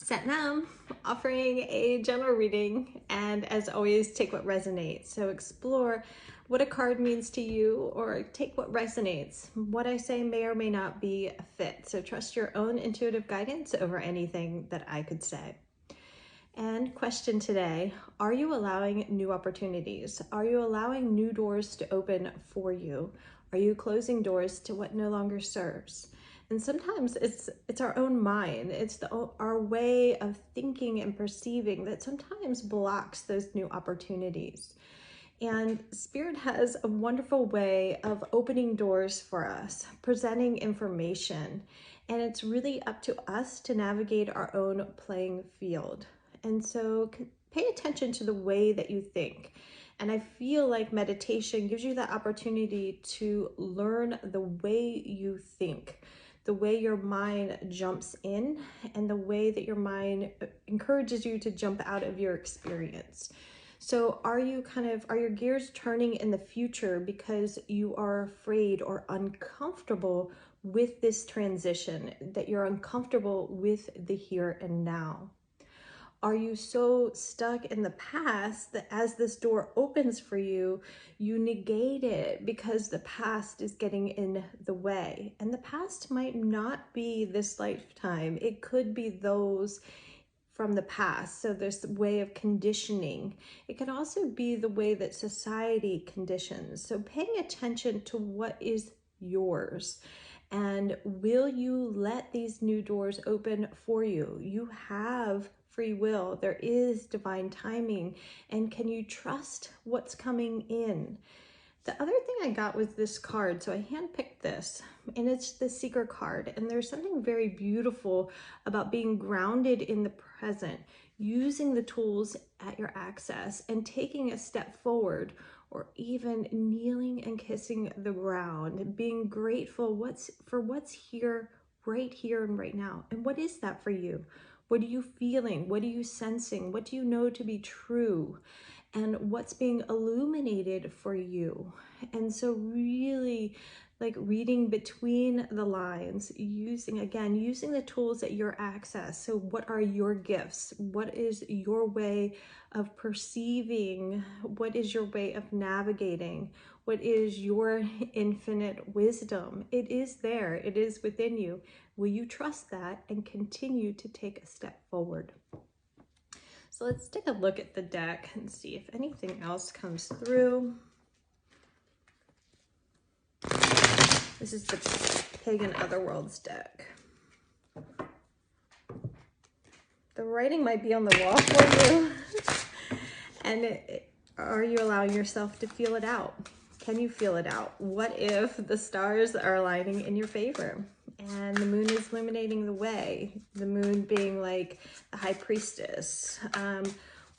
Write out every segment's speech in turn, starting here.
Satnam, offering a general reading, and as always, take what resonates. So explore what a card means to you, or take what resonates. What I say may or may not be a fit, so trust your own intuitive guidance over anything that I could say. And question today, are you allowing new opportunities? Are you allowing new doors to open for you? Are you closing doors to what no longer serves? And sometimes it's our own mind. It's our way of thinking and perceiving that sometimes blocks those new opportunities. And Spirit has a wonderful way of opening doors for us, presenting information, and it's really up to us to navigate our own playing field. And so pay attention to the way that you think. And I feel like meditation gives you that opportunity to learn the way you think, the way your mind jumps in, and the way that your mind encourages you to jump out of your experience. So are your gears turning in the future because you are afraid or uncomfortable with this transition, that you're uncomfortable with the here and now? Are you so stuck in the past that as this door opens for you, you negate it because the past is getting in the way? And the past might not be this lifetime. It could be those from the past. So this way of conditioning. It can also be the way that society conditions. So paying attention to what is yours. And will you let these new doors open for you? You have free will. There is divine timing. And can you trust what's coming in? The other thing I got was this card. So I handpicked this, and it's the Seeker card. And there's something very beautiful about being grounded in the present, using the tools at your access and taking a step forward, or even kneeling and kissing the ground, being grateful for what's here, right here and right now. And what is that for you? What are you feeling? What are you sensing? What do you know to be true? And what's being illuminated for you? And so really like reading between the lines, using the tools at your access. So what are your gifts? What is your way of perceiving? What is your way of navigating? What is your infinite wisdom? It is there. It is within you. Will you trust that and continue to take a step forward? So let's take a look at the deck and see if anything else comes through. This is the Pagan Otherworlds deck. The writing might be on the wall for you. And are you allowing yourself to feel it out? Can you feel it out? What if the stars are aligning in your favor and the moon is illuminating the way? The moon being like the high priestess.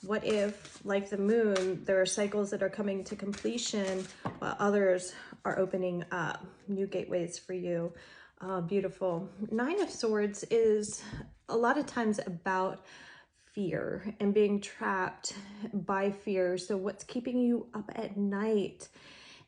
What if, like the moon, there are cycles that are coming to completion while others are opening up new gateways for you? Beautiful. Nine of Swords is a lot of times about fear and being trapped by fear. So what's keeping you up at night?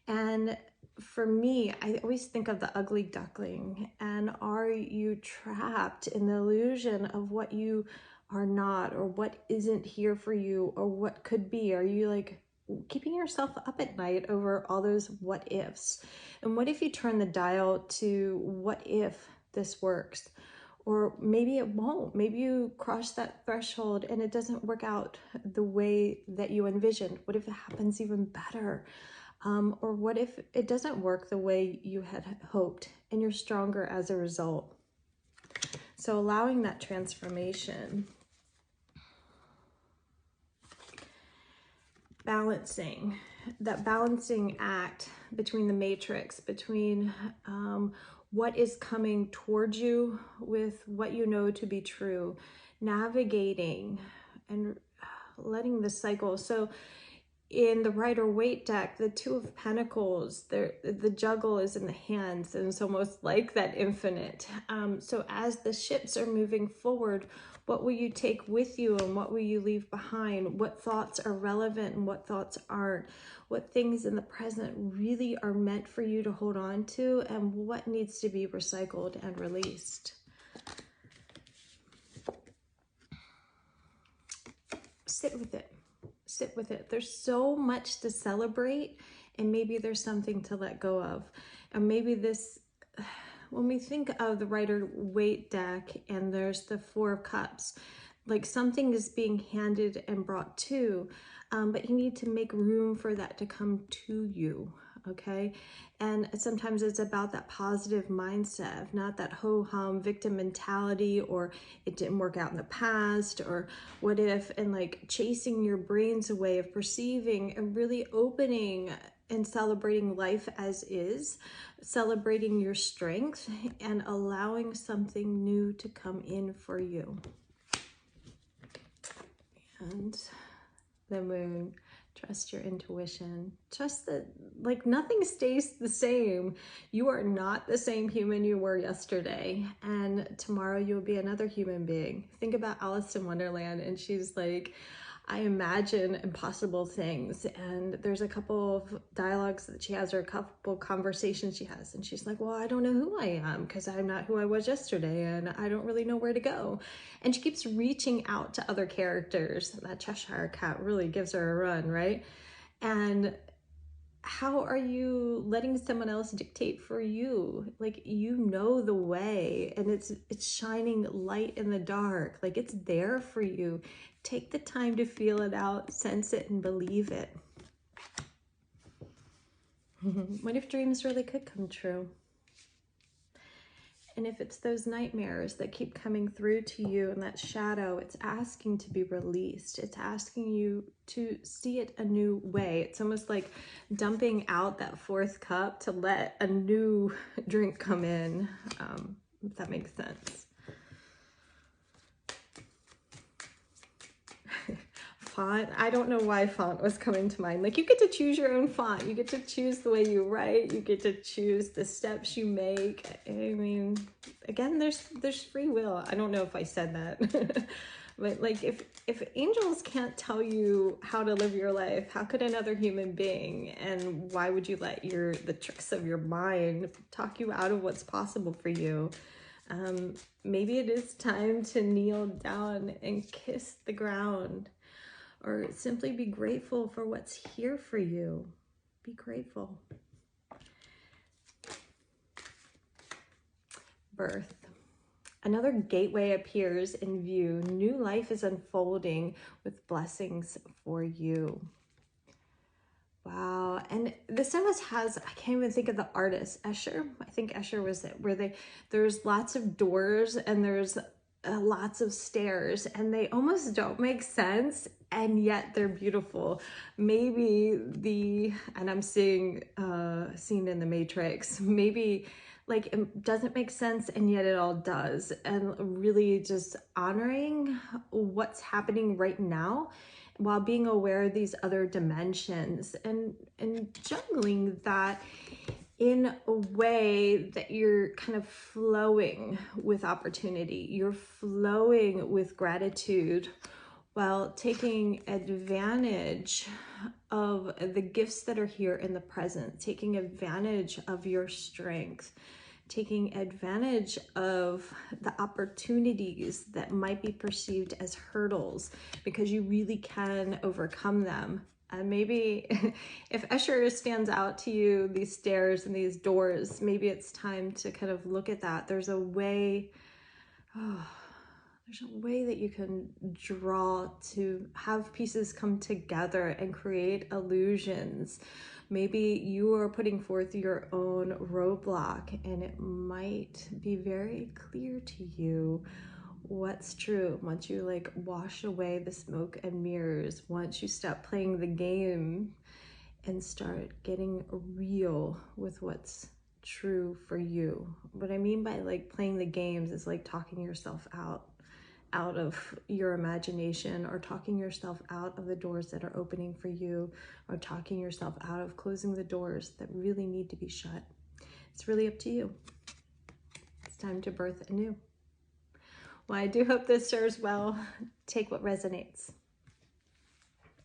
And for me, I always think of the ugly duckling. And are you trapped in the illusion of what you are not, or what isn't here for you, or what could be? Are you like keeping yourself up at night over all those what ifs? And what if you turn the dial to what if this works? Or maybe it won't. Maybe you cross that threshold and it doesn't work out the way that you envisioned. What if it happens even better? Or what if it doesn't work the way you had hoped and you're stronger as a result? So allowing that transformation. Balancing, that balancing act between the matrix, between what is coming towards you with what you know to be true, navigating and letting the cycle. So in the Rider-Waite deck, the Two of Pentacles, the juggle is in the hands, and it's almost like that infinite. So as the ships are moving forward, what will you take with you and what will you leave behind? What thoughts are relevant and what thoughts aren't? What things in the present really are meant for you to hold on to, and what needs to be recycled and released? sit with it. Sit with it. There's so much to celebrate, and maybe there's something to let go of. And maybe this, when we think of the Rider-Waite deck and there's the Four of Cups, like something is being handed and brought to, but you need to make room for that to come to you, okay? And sometimes it's about that positive mindset, not that ho-hum victim mentality, or it didn't work out in the past, or what if, and like chasing your brain's way of perceiving and really opening and celebrating life as is, celebrating your strength and allowing something new to come in for you. And the Moon, trust your intuition. Trust that like nothing stays the same. You are not the same human you were yesterday, and tomorrow you'll be another human being. Think about Alice in Wonderland, and she's like, I imagine impossible things, and there's a couple of dialogues that she has, or a couple conversations she has, and she's like, well, I don't know who I am because I'm not who I was yesterday, and I don't really know where to go. And she keeps reaching out to other characters. That Cheshire Cat really gives her a run, right? And how are you letting someone else dictate for you? Like, you know the way, and it's shining light in the dark. Like, it's there for you. Take the time to feel it out, sense it, and believe it. What if dreams really could come true? And if it's those nightmares that keep coming through to you and that shadow, it's asking to be released. It's asking you to see it a new way. It's almost like dumping out that fourth cup to let a new drink come in, if that makes sense. Font, I don't know why font was coming to mind. Like, you get to choose your own font. You get to choose the way you write. You get to choose the steps you make. I mean, again, there's free will. I don't know if I said that. But like, if angels can't tell you how to live your life, how could another human being? And why would you let the tricks of your mind talk you out of what's possible for you? Maybe it is time to kneel down and kiss the ground, or simply be grateful for what's here for you. Be grateful. Birth. Another gateway appears in view. New life is unfolding with blessings for you. Wow. And this almost has, I can't even think of the artist, Escher. I think Escher was it, where there's lots of doors and there's lots of stairs, and they almost don't make sense, and yet they're beautiful. Maybe and I'm seeing scene in the Matrix, maybe like it doesn't make sense and yet it all does, and really just honoring what's happening right now while being aware of these other dimensions, and juggling that in a way that you're kind of flowing with opportunity. You're flowing with gratitude while taking advantage of the gifts that are here in the present, taking advantage of your strength, taking advantage of the opportunities that might be perceived as hurdles, because you really can overcome them. And maybe if Escher stands out to you, these stairs and these doors, maybe it's time to kind of look at that. There's a way, there's a way that you can draw to have pieces come together and create illusions. Maybe you are putting forth your own roadblock, and it might be very clear to you what's true once you like wash away the smoke and mirrors, once you stop playing the game and start getting real with what's true for you. What I mean by like playing the games is like talking yourself out of your imagination, or talking yourself out of the doors that are opening for you, or talking yourself out of closing the doors that really need to be shut. It's really up to you. It's time to birth anew. Well, I do hope this serves well. Take what resonates.